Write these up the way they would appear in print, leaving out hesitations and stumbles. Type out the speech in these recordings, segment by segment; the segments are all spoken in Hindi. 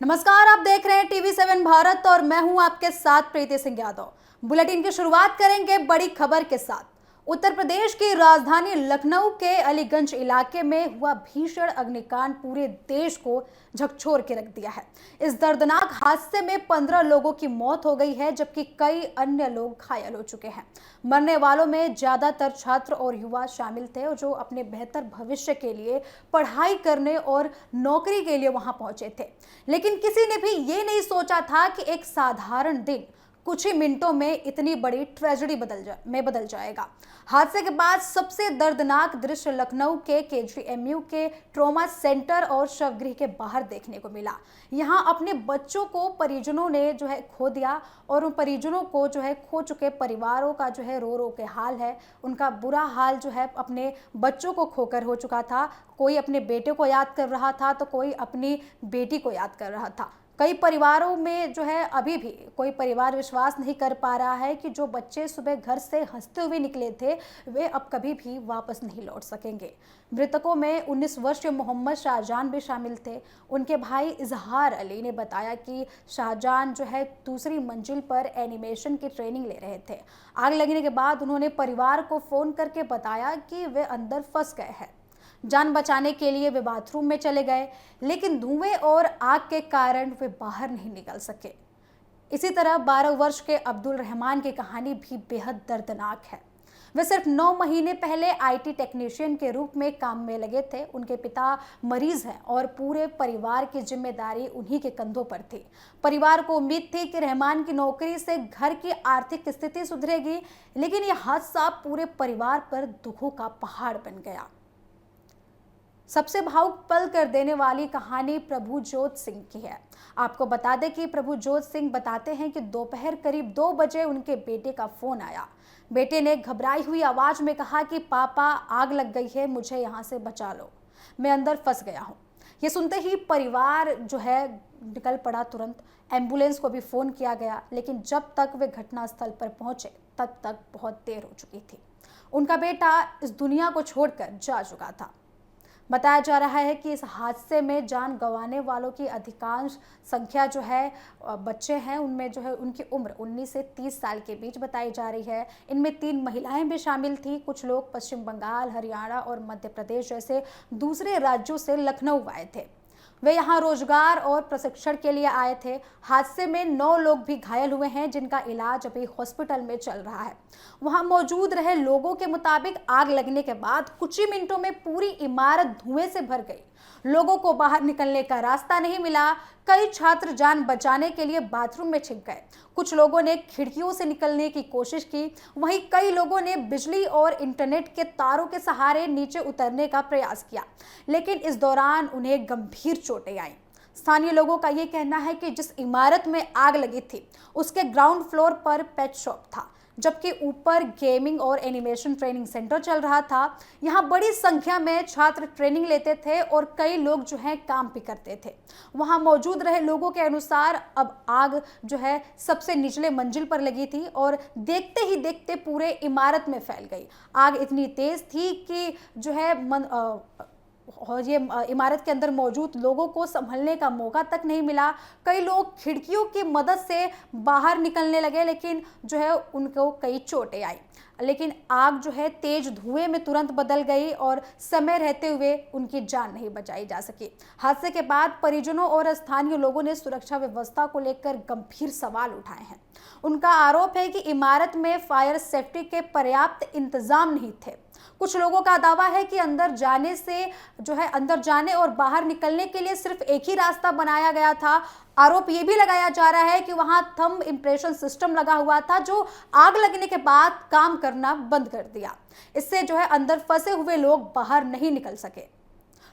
नमस्कार, आप देख रहे हैं टीवी7 भारत और मैं हूं आपके साथ प्रीति सिंह यादव। बुलेटिन की शुरुआत करेंगे बड़ी खबर के साथ। उत्तर प्रदेश की राजधानी लखनऊ के अलीगंज इलाके में हुआ भीषण अग्निकांड पूरे देश को झकझोर के रख दिया है। इस दर्दनाक हादसे में 15 लोगों की मौत हो गई है, जबकि कई अन्य लोग घायल हो चुके हैं। मरने वालों में ज्यादातर छात्र और युवा शामिल थे, और जो अपने बेहतर भविष्य के लिए पढ़ाई करने और नौकरी के लिए वहां पहुंचे थे। लेकिन किसी ने भी ये नहीं सोचा था कि एक साधारण दिन कुछ ही मिनटों में इतनी बड़ी ट्रेजेडी बदल जाएगा। हादसे के बाद सबसे दर्दनाक दृश्य लखनऊ के केजीएमयू के ट्रॉमा सेंटर और शवगृह के बाहर देखने को मिला। यहां अपने बच्चों को परिजनों ने खो दिया, और उन परिजनों को खो चुके परिवारों का रो रो के हाल है। उनका बुरा हाल अपने बच्चों को खोकर हो चुका था। कोई अपने बेटे को याद कर रहा था तो कोई अपनी बेटी को याद कर रहा था। कई परिवारों में अभी भी कोई परिवार विश्वास नहीं कर पा रहा है कि जो बच्चे सुबह घर से हंसते हुए निकले थे वे अब कभी भी वापस नहीं लौट सकेंगे। मृतकों में 19 वर्षीय मोहम्मद शाहजान भी शामिल थे। उनके भाई इजहार अली ने बताया कि शाहजान दूसरी मंजिल पर एनिमेशन की ट्रेनिंग ले रहे थे। आग लगने के बाद उन्होंने परिवार को फोन करके बताया कि वे अंदर फंस गए हैं। जान बचाने के लिए वे बाथरूम में चले गए, लेकिन धुएं और आग के कारण वे बाहर नहीं निकल सके। इसी तरह 12 वर्ष के अब्दुल रहमान की कहानी भी बेहद दर्दनाक है। वे सिर्फ 9 महीने पहले आईटी टेक्नीशियन के रूप में काम में लगे थे। उनके पिता मरीज हैं और पूरे परिवार की जिम्मेदारी उन्हीं के कंधों पर थी। परिवार को उम्मीद थी कि रहमान की नौकरी से घर की आर्थिक स्थिति सुधरेगी, लेकिन यह हादसा पूरे परिवार पर दुखों का पहाड़ बन गया। सबसे भावुक पल कर देने वाली कहानी प्रभुजोत सिंह की है। आपको बता दें कि प्रभुजोत सिंह बताते हैं कि दोपहर करीब 2 बजे उनके बेटे का फोन आया। बेटे ने घबराई हुई आवाज में कहा कि पापा, आग लग गई है, मुझे यहाँ से बचा लो, मैं अंदर फंस गया हूँ। ये सुनते ही परिवार निकल पड़ा। तुरंत एम्बुलेंस को भी फोन किया गया, लेकिन जब तक वे घटनास्थल पर पहुंचे तब तक बहुत देर हो चुकी थी। उनका बेटा इस दुनिया को छोड़कर जा चुका था। बताया जा रहा है कि इस हादसे में जान गंवाने वालों की अधिकांश संख्या बच्चे हैं। उनमें उनकी उम्र 19 से 30 साल के बीच बताई जा रही है। इनमें 3 महिलाएं भी शामिल थी। कुछ लोग पश्चिम बंगाल, हरियाणा और मध्य प्रदेश जैसे दूसरे राज्यों से लखनऊ आए थे। वे यहाँ रोजगार और प्रशिक्षण के लिए आए थे। हादसे में 9 लोग भी घायल हुए हैं, जिनका इलाज अभी हॉस्पिटल में चल रहा है। वहां मौजूद रहे लोगों के मुताबिक आग लगने के बाद कुछ ही मिनटों में पूरी इमारत धुएं से भर गई। लोगों को बाहर निकलने का रास्ता नहीं मिला। कई छात्र जान बचाने के लिए बाथरूम में छिप गए। कुछ लोगों ने खिड़कियों से निकलने की कोशिश की। वहीं कई लोगों ने बिजली और इंटरनेट के तारों के सहारे नीचे उतरने का प्रयास किया, लेकिन इस दौरान उन्हें गंभीर चोटें आईं। स्थानीय लोगों का यह कहना है कि जिस इमारत में आग लगी थी उसके ग्राउंड फ्लोर पर पेट शॉप था, जबकि ऊपर गेमिंग और एनिमेशन ट्रेनिंग सेंटर चल रहा था। यहाँ बड़ी संख्या में छात्र ट्रेनिंग लेते थे और कई लोग काम भी करते थे। वहाँ मौजूद रहे लोगों के अनुसार अब आग सबसे निचले मंजिल पर लगी थी और देखते ही देखते पूरे इमारत में फैल गई। आग इतनी तेज थी कि और ये इमारत के अंदर मौजूद लोगों को संभलने का मौका तक नहीं मिला। कई लोग खिड़कियों की मदद से बाहर निकलने लगे, लेकिन उनको कई चोटें आई। लेकिन आग तेज धुएं में तुरंत बदल गई और समय रहते हुए उनकी जान नहीं बचाई जा सकी। हादसे के बाद परिजनों और स्थानीय लोगों ने सुरक्षा व्यवस्था को लेकर गंभीर सवाल उठाए हैं। उनका आरोप है कि इमारत में फायर सेफ्टी के पर्याप्त इंतजाम नहीं थे। कुछ लोगों का दावा है कि अंदर जाने और बाहर निकलने के लिए सिर्फ एक ही रास्ता बनाया गया था। आरोप ये भी लगाया जा रहा है कि वहां थंब इंप्रेशन सिस्टम लगा हुआ था, जो आग लगने के बाद काम करना बंद कर दिया। इससे अंदर फंसे हुए लोग बाहर नहीं निकल सके।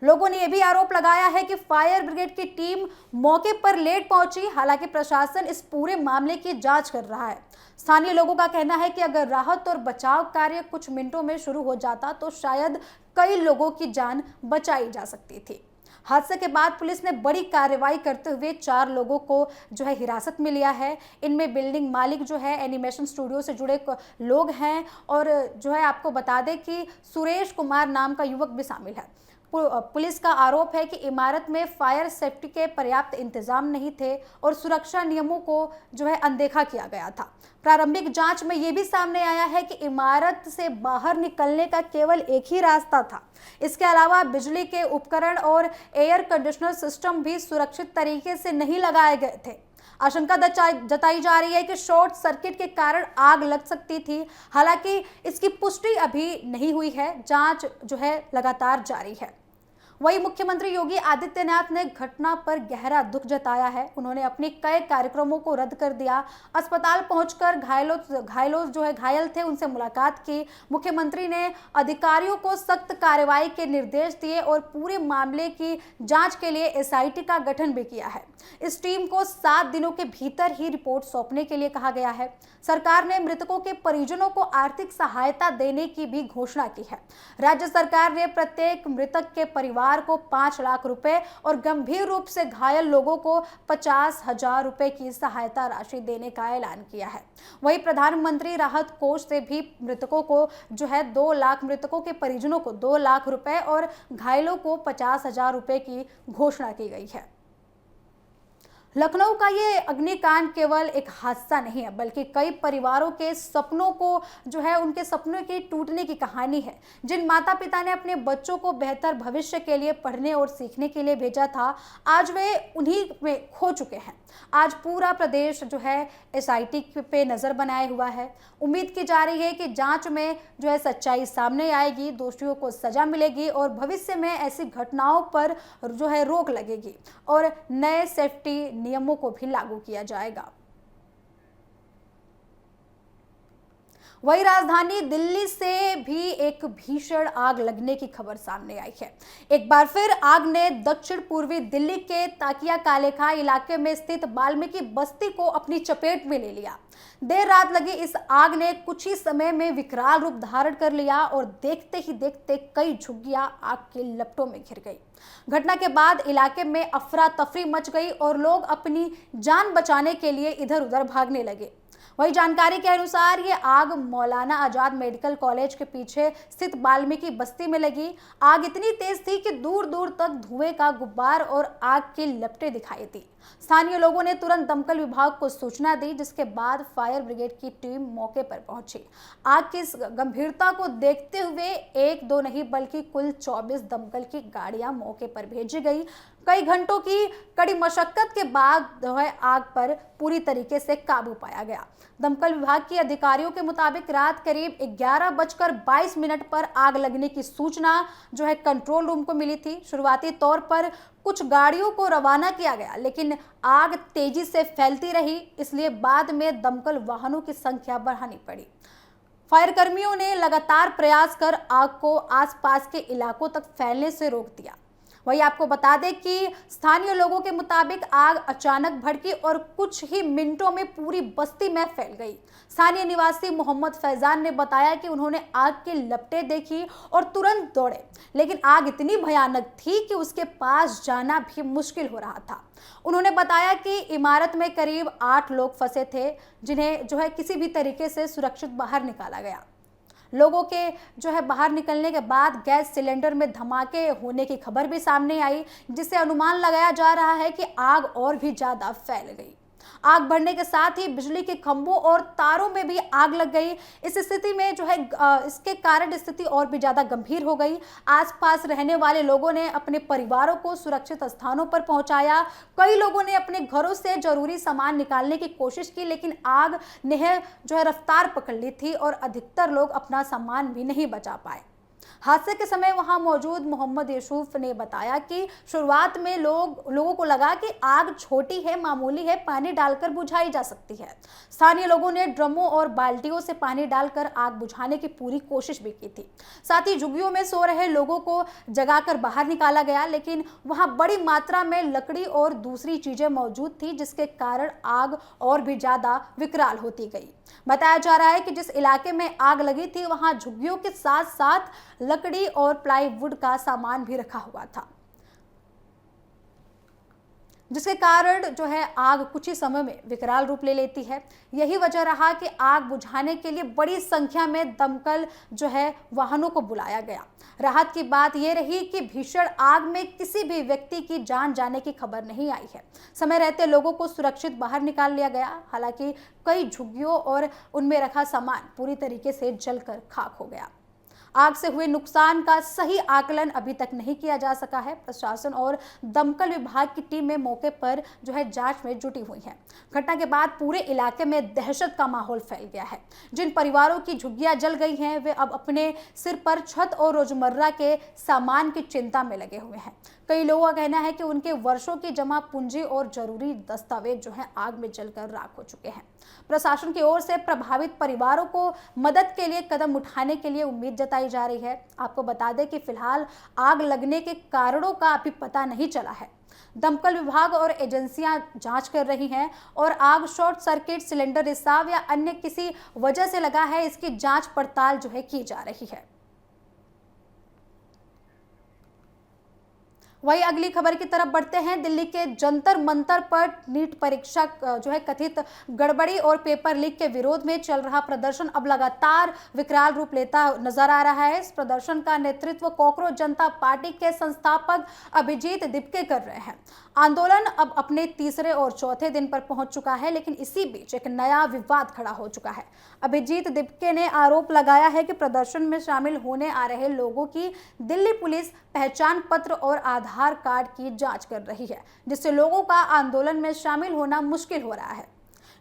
लोगों ने यह भी आरोप लगाया है कि फायर ब्रिगेड की टीम मौके पर लेट पहुंची। हालांकि प्रशासन इस पूरे मामले की जांच कर रहा है। स्थानीय लोगों का कहना है कि अगर राहत और बचाव कार्य कुछ मिनटों में शुरू हो जाता तो शायद कई लोगों की जान बचाई जा सकती थी। हादसे के बाद पुलिस ने बड़ी कार्रवाई करते हुए 4 लोगों को हिरासत में लिया है। इनमें बिल्डिंग मालिक एनिमेशन स्टूडियो से जुड़े लोग हैं, और आपको बता दें कि सुरेश कुमार नाम का युवक भी शामिल है। पुलिस का आरोप है कि इमारत में फायर सेफ्टी के पर्याप्त इंतजाम नहीं थे और सुरक्षा नियमों को अनदेखा किया गया था। प्रारंभिक जांच में यह भी सामने आया है कि इमारत से बाहर निकलने का केवल एक ही रास्ता था। इसके अलावा बिजली के उपकरण और एयर कंडीशनर सिस्टम भी सुरक्षित तरीके से नहीं लगाए गए थे। आशंका जताई जा रही है कि शॉर्ट सर्किट के कारण आग लग सकती थी। हालांकि इसकी पुष्टि अभी नहीं हुई है। जांच लगातार जारी है। वहीं मुख्यमंत्री योगी आदित्यनाथ ने घटना पर गहरा दुख जताया है। उन्होंने अपने कई कार्यक्रमों को रद्द कर दिया। अस्पताल पहुंचकर घायल थे उनसे मुलाकात की। मुख्यमंत्री ने अधिकारियों को सख्त कार्रवाई के निर्देश दिए और पूरे मामले की जांच के लिए एसआईटी का गठन भी किया है। इस टीम को 7 दिनों के भीतर ही रिपोर्ट सौंपने के लिए कहा गया है। सरकार ने मृतकों के परिजनों को आर्थिक सहायता देने की भी घोषणा की है। राज्य सरकार ने प्रत्येक मृतक के परिवार को 5 लाख रुपए और गंभीर रूप से घायल लोगों को 50,000 रुपए की सहायता राशि देने का ऐलान किया है। वहीं प्रधानमंत्री राहत कोष से भी मृतकों को 2 लाख, मृतकों के परिजनों को 2 लाख रुपए और घायलों को 50,000 रुपए की घोषणा की गई है। लखनऊ का ये अग्निकांड केवल एक हादसा नहीं है, बल्कि कई परिवारों के सपनों को उनके सपनों की टूटने की कहानी है। जिन माता पिता ने अपने बच्चों को बेहतर भविष्य के लिए पढ़ने और सीखने के लिए भेजा था, आज वे उन्हीं में खो चुके हैं। आज पूरा प्रदेश एसआईटी पे नजर बनाए हुआ है। उम्मीद की जा रही है कि जांच में सच्चाई सामने आएगी, दोषियों को सजा मिलेगी और भविष्य में ऐसी घटनाओं पर रोक लगेगी और नए सेफ्टी नियमों को भी लागू किया जाएगा। वही राजधानी दिल्ली से भी एक भीषण आग लगने की खबर सामने आई है। एक बार फिर आग ने दक्षिण पूर्वी दिल्ली के ताकिया कालेखा इलाके में स्थित वाल्मीकि बस्ती को अपनी चपेट में ले लिया। देर रात लगी इस आग ने कुछ ही समय में विकराल रूप धारण कर लिया और देखते ही देखते कई झुग्गियां आग के लपटों में घिर गई। घटना के बाद इलाके में अफरा तफरी मच गई और लोग अपनी जान बचाने के लिए इधर उधर भागने लगे। वही जानकारी के अनुसार ये आग मौलाना आजाद मेडिकल कॉलेज के पीछे स्थित वाल्मीकि बस्ती में लगी। आग इतनी तेज थी कि दूर दूर तक धुएं का गुब्बार और आग की लपटें दिखाई दी। स्थानीय लोगों ने तुरंत दमकल विभाग को सूचना दी, जिसके बाद फायर ब्रिगेड की टीम मौके पर पहुंची। आग की इस गंभीरता को देखते हुए 1-2 नहीं बल्कि कुल 24 दमकल की गाड़ियां मौके पर भेजी गई। कई घंटों की कड़ी मशक्कत के बाद आग पर पूरी तरीके से काबू पाया गया। दमकल विभाग के अधिकारियों के मुताबिक रात करीब 11:22 पर आग लगने की सूचना कंट्रोल रूम को मिली थी। शुरुआती तौर पर कुछ गाड़ियों को रवाना किया गया, लेकिन आग तेजी से फैलती रही, इसलिए बाद में दमकल वाहनों की संख्या बढ़ानी पड़ी। फायर कर्मियों ने लगातार प्रयास कर आग को आसपास के इलाकों तक फैलने से रोक दिया। वही आपको बता दें कि स्थानीय लोगों के मुताबिक आग अचानक भड़की और कुछ ही मिनटों में पूरी बस्ती में फैल गई। स्थानीय निवासी मोहम्मद फैजान ने बताया कि उन्होंने आग की लपटें देखी और तुरंत दौड़े, लेकिन आग इतनी भयानक थी कि उसके पास जाना भी मुश्किल हो रहा था। उन्होंने बताया कि इमारत में करीब 8 लोग फंसे थे, जिन्हें किसी भी तरीके से सुरक्षित बाहर निकाला गया। लोगों के बाहर निकलने के बाद गैस सिलेंडर में धमाके होने की खबर भी सामने आई, जिससे अनुमान लगाया जा रहा है कि आग और भी ज्यादा फैल गई। आग बढ़ने के साथ ही बिजली के खंभों और तारों में भी आग लग गई। इस स्थिति में इसके कारण स्थिति और भी ज्यादा गंभीर हो गई। आसपास रहने वाले लोगों ने अपने परिवारों को सुरक्षित स्थानों पर पहुंचाया। कई लोगों ने अपने घरों से जरूरी सामान निकालने की कोशिश की, लेकिन आग ने रफ्तार पकड़ ली थी और अधिकतर लोग अपना सामान भी नहीं बचा पाए। हादसे के समय वहां मौजूद मोहम्मद यूसुफ ने बताया कि शुरुआत में लोगों को लगा कि आग छोटी है, मामूली है, पानी डालकर बुझाई जा सकती है। स्थानीय लोगों ने ड्रमों और बाल्टियों से पानी डालकर आग बुझाने की पूरी कोशिश भी की थी। साथ ही झुग्गियों में सो रहे लोगों को जगाकर बाहर निकाला गया, लेकिन वहां बड़ी मात्रा में लकड़ी और दूसरी चीजें मौजूद थी, जिसके कारण आग और भी ज्यादा विकराल होती गई। बताया जा रहा है कि जिस इलाके में आग लगी थी वहां झुग्गियों के साथ साथ लकड़ी और प्लाईवुड का सामान भी रखा हुआ था। जिसके कारण जो है आग कुछ ही समय में विकराल रूप ले लेती है। यही वजह रहा कि आग बुझाने के लिए बड़ी संख्या में दमकल जो है वाहनों को बुलाया गया। राहत की बात यह रही कि भीषण आग में किसी भी व्यक्ति की जान जाने की खबर नहीं आई है। समय रहते लोगों को सुरक्षित बाहर निकाल लिया गया। हालांकि कई झुग्गियों और उनमें रखा सामान पूरी तरीके से जलकर खाक हो गया। आग से हुए नुकसान का सही आकलन अभी तक नहीं किया जा सका है। प्रशासन और दमकल विभाग की टीमें मौके पर जो है जांच में जुटी हुई हैं। घटना के बाद पूरे इलाके में दहशत का माहौल फैल गया है। जिन परिवारों की झुग्गियां जल गई हैं, वे अब अपने सिर पर छत और रोजमर्रा के सामान की चिंता में लगे हुए हैं। कई लोगों का कहना है कि उनके वर्षों की जमा पूंजी और जरूरी दस्तावेज जो है आग में जलकर राख हो चुके हैं। प्रशासन की ओर से प्रभावित परिवारों को मदद के लिए कदम उठाने के लिए उम्मीद जताई जा रही है। आपको बता दें कि फिलहाल आग लगने के कारणों का अभी पता नहीं चला है। दमकल विभाग और एजेंसियां जांच कर रही हैं और आग शॉर्ट सर्किट, सिलेंडर रिसाव या अन्य किसी वजह से लगा है, इसकी जांच पड़ताल जो है की जा रही है। वही अगली खबर की तरफ बढ़ते हैं। दिल्ली के जंतर मंतर पर नीट परीक्षा जो है कथित गड़बड़ी और पेपर लीक के विरोध में चल रहा प्रदर्शन अब लगातार विकराल रूप लेता नजर आ रहा है। इस प्रदर्शन का नेतृत्व कॉकरोच जनता पार्टी के संस्थापक अभिजीत दिपके कर रहे हैं। आंदोलन अब अपने तीसरे और चौथे दिन पर पहुंच चुका है, लेकिन इसी बीच एक नया विवाद खड़ा हो चुका है। अभिजीत दिपके ने आरोप लगाया है कि प्रदर्शन में शामिल होने आ रहे लोगों की दिल्ली पुलिस पहचान पत्र और आधार कार्ड की जांच कर रही है, जिससे लोगों का आंदोलन में शामिल होना मुश्किल हो रहा है।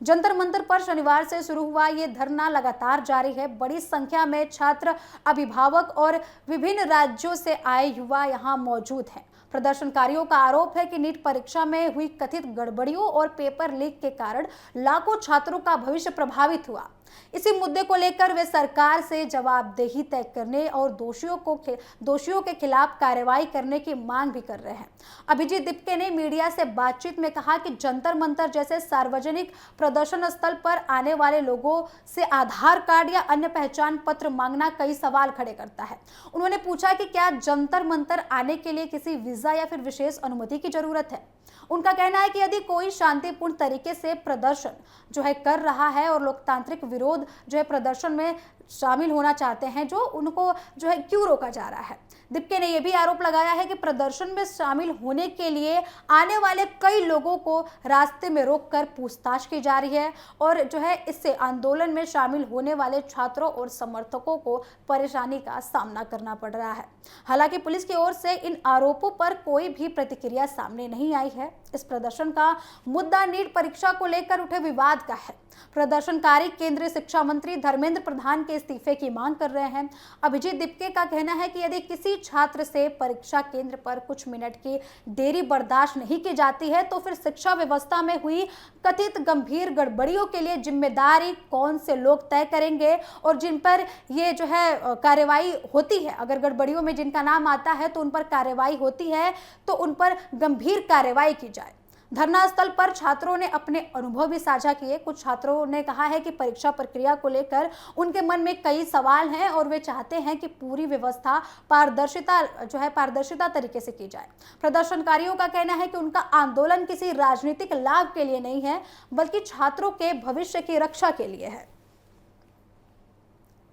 जंतर मंतर पर शनिवार से शुरू हुआ ये धरना लगातार जारी है। बड़ी संख्या में छात्र, अभिभावक और विभिन्न राज्यों से आए युवा यहाँ मौजूद हैं। प्रदर्शनकारियों का आरोप है कि नीट परीक्षा में हुई कथित गड़बड़ियों और पेपर लीक के कारण लाखों छात्रों का भविष्य प्रभावित हुआ। इसी मुद्दे को लेकर वे सरकार से जवाबदेही तय करने और दोषियों के खिलाफ कार्रवाई करने की मांग भी कर रहे हैं। अभिजीत दिपके ने मीडिया से बातचीत में कहा कि जंतर मंतर जैसे सार्वजनिक प्रदर्शन स्थल पर आने वाले लोगों से आधार कार्ड या अन्य पहचान पत्र मांगना कई सवाल खड़े करता है। उन्होंने पूछा कि क्या जंतर मंतर आने के लिए किसी वीजा या फिर विशेष अनुमति की जरूरत है। उनका कहना है कि यदि कोई शांतिपूर्ण तरीके से प्रदर्शन जो है कर रहा है और लोकतांत्रिक विरोध जो है प्रदर्शन में शामिल होना चाहते हैं, जो उनको जो है क्यों रोका जा रहा है। दिपके ने यह भी आरोप लगाया है कि प्रदर्शन में शामिल होने के लिए आने वाले कई लोगों को रास्ते में रोककर पूछताछ की जा रही है और जो है इससे आंदोलन में शामिल होने वाले छात्रों और समर्थकों को परेशानी का सामना करना पड़ रहा है। हालांकि पुलिस की ओर से इन आरोपों पर कोई भी प्रतिक्रिया सामने नहीं आई है। इस प्रदर्शन का मुद्दा नीट परीक्षा को लेकर उठे विवाद का है। प्रदर्शनकारी केंद्रीय शिक्षा मंत्री धर्मेंद्र प्रधान के इस्तीफे की मांग कर रहे हैं। अभिजीत दिपके का कहना है कि यदि किसी छात्र से परीक्षा केंद्र पर कुछ मिनट की देरी बर्दाश्त नहीं की जाती है, तो फिर शिक्षा व्यवस्था में हुई कथित गंभीर गड़बड़ियों के लिए जिम्मेदारी कौन से लोग तय करेंगे और जिन पर ये जो है कार्रवाई होती है, अगर गड़बड़ियों में जिनका नाम आता है तो उन पर कार्रवाई होती है, तो उन पर गंभीर कार्रवाई की जाए। धरना स्थल पर छात्रों ने अपने अनुभव भी साझा किए। कुछ छात्रों ने कहा है कि परीक्षा प्रक्रिया को लेकर उनके मन में कई सवाल हैं और वे चाहते हैं कि पूरी व्यवस्था पारदर्शिता तरीके से की जाए। प्रदर्शनकारियों का कहना है कि उनका आंदोलन किसी राजनीतिक लाभ के लिए नहीं है, बल्कि छात्रों के भविष्य की रक्षा के लिए है।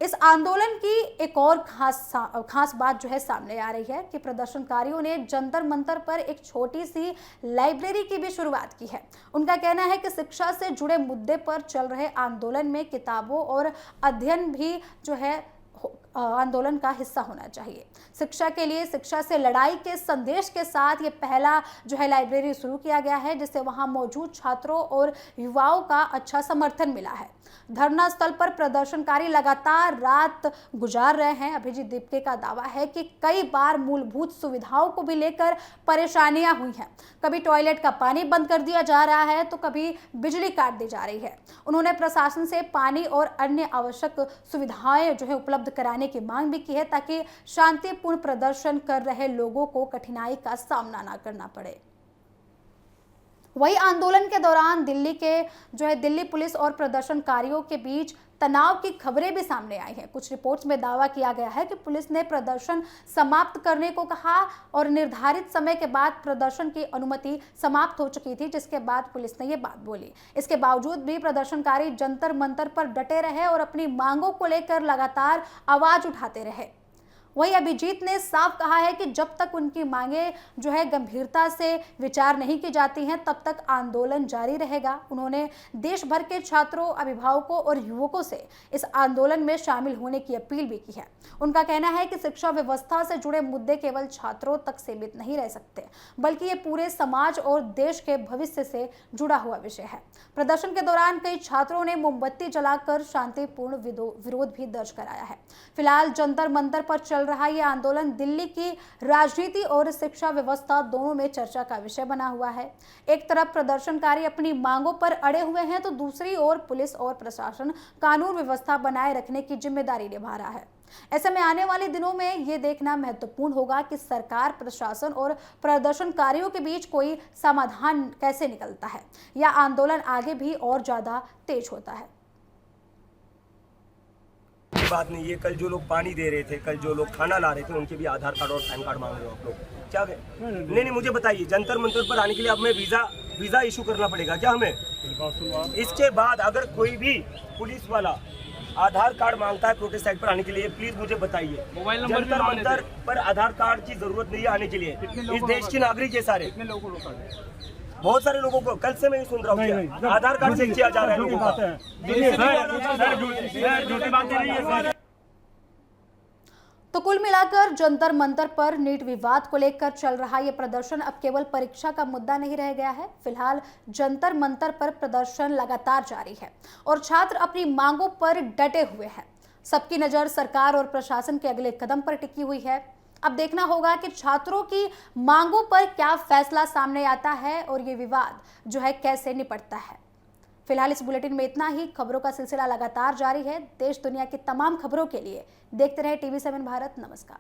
इस आंदोलन की एक और खास बात जो है सामने आ रही है कि प्रदर्शनकारियों ने जंतर मंतर पर एक छोटी सी लाइब्रेरी की भी शुरुआत की है। उनका कहना है कि शिक्षा से जुड़े मुद्दे पर चल रहे आंदोलन में किताबों और अध्ययन भी जो है आंदोलन का हिस्सा होना चाहिए। शिक्षा के लिए शिक्षा से लड़ाई के संदेश के साथ ये पहला जो है लाइब्रेरी शुरू किया गया है, जिससे वहां मौजूद छात्रों और युवाओं का अच्छा समर्थन मिला है। धरना स्थल पर प्रदर्शनकारी लगातार रात गुजार रहे हैं। अभिजीत दिपके का दावा है कि कई बार मूलभूत सुविधाओं को भी लेकर परेशानियां हुई हैं। कभी टॉयलेट का पानी बंद कर दिया जा रहा है, तो कभी बिजली काट दी जा रही है। उन्होंने प्रशासन से पानी और अन्य आवश्यक सुविधाएं जो है उपलब्ध कराने की मांग भी की है, ताकि शांतिपूर्ण प्रदर्शन कर रहे लोगों को कठिनाई का सामना न करना पड़े। वही आंदोलन के दौरान दिल्ली पुलिस और प्रदर्शनकारियों के बीच तनाव की खबरें भी सामने आई हैं। कुछ रिपोर्ट्स में दावा किया गया है कि पुलिस ने प्रदर्शन समाप्त करने को कहा और निर्धारित समय के बाद प्रदर्शन की अनुमति समाप्त हो चुकी थी, जिसके बाद पुलिस ने ये बात बोली। इसके बावजूद भी प्रदर्शनकारी जंतर मंतर पर डटे रहे और अपनी मांगों को लेकर लगातार आवाज उठाते रहे। वहीं अभिजीत ने साफ कहा है कि जब तक उनकी मांगे गंभीरता से विचार नहीं की जाती हैं, तब तक आंदोलन जारी रहेगा। उन्होंने देश भर के छात्रों, अभिभावकों और युवकों से इस आंदोलन में शामिल होने की अपील भी की है। उनका कहना है कि शिक्षा व्यवस्था से जुड़े मुद्दे केवल छात्रों तक सीमित नहीं रह सकते, बल्कि ये पूरे समाज और देश के भविष्य से जुड़ा हुआ विषय है। प्रदर्शन के दौरान कई छात्रों ने मोमबत्ती जलाकर शांतिपूर्ण विरोध भी दर्ज कराया है। फिलहाल जंतर मंतर पर चल रहा यह आंदोलन दिल्ली की राजनीति और शिक्षा व्यवस्था दोनों में चर्चा का विषय बना हुआ है। एक तरफ प्रदर्शनकारी अपनी मांगों पर अड़े हुए हैं, तो दूसरी ओर पुलिस और प्रशासन कानून व्यवस्था बनाए रखने की जिम्मेदारी निभा रहा है। ऐसे में आने वाले दिनों में ये देखना महत्वपूर्ण होगा कि सरकार, प्रशासन और प्रदर्शनकारियों के बीच कोई समाधान कैसे निकलता है, या आंदोलन आगे भी और ज्यादा तेज होता है। बात नहीं है, कल जो लोग पानी दे रहे थे, कल जो लोग खाना ला रहे थे, उनके भी आधार कार्ड और पैन कार्ड मांग रहे हो आप लोग क्या? नहीं, मुझे बताइए, जंतर मंतर पर आने के लिए अब हमें वीजा इशू करना पड़ेगा क्या हमें? इसके बाद अगर कोई भी पुलिस वाला आधार कार्ड मांगता है प्रोटेस्ट साइट पर आने के लिए, प्लीज मुझे बताइए। जंतर मंतर पर आधार कार्ड की जरूरत नहीं है आने के लिए। इस देश के नागरिक है सारे, बहुत सारे लोगों को, कल से मैं ये सुन रहा हूँ आधार कार्ड चेक किया जा रहा है लोगों का। तो कुल मिलाकर जंतर मंतर पर नीट विवाद को लेकर चल रहा यह प्रदर्शन अब केवल परीक्षा का मुद्दा नहीं रह गया है। फिलहाल जंतर मंतर पर प्रदर्शन लगातार जारी है और छात्र अपनी मांगों पर डटे हुए हैं। सबकी नजर सरकार और प्रशासन के अगले कदम पर टिकी हुई है। अब देखना होगा कि छात्रों की मांगों पर क्या फैसला सामने आता है और ये विवाद कैसे निपटता है। फिलहाल इस बुलेटिन में इतना ही। खबरों का सिलसिला लगातार जारी है। देश दुनिया की तमाम खबरों के लिए देखते रहे TV7 भारत। नमस्कार।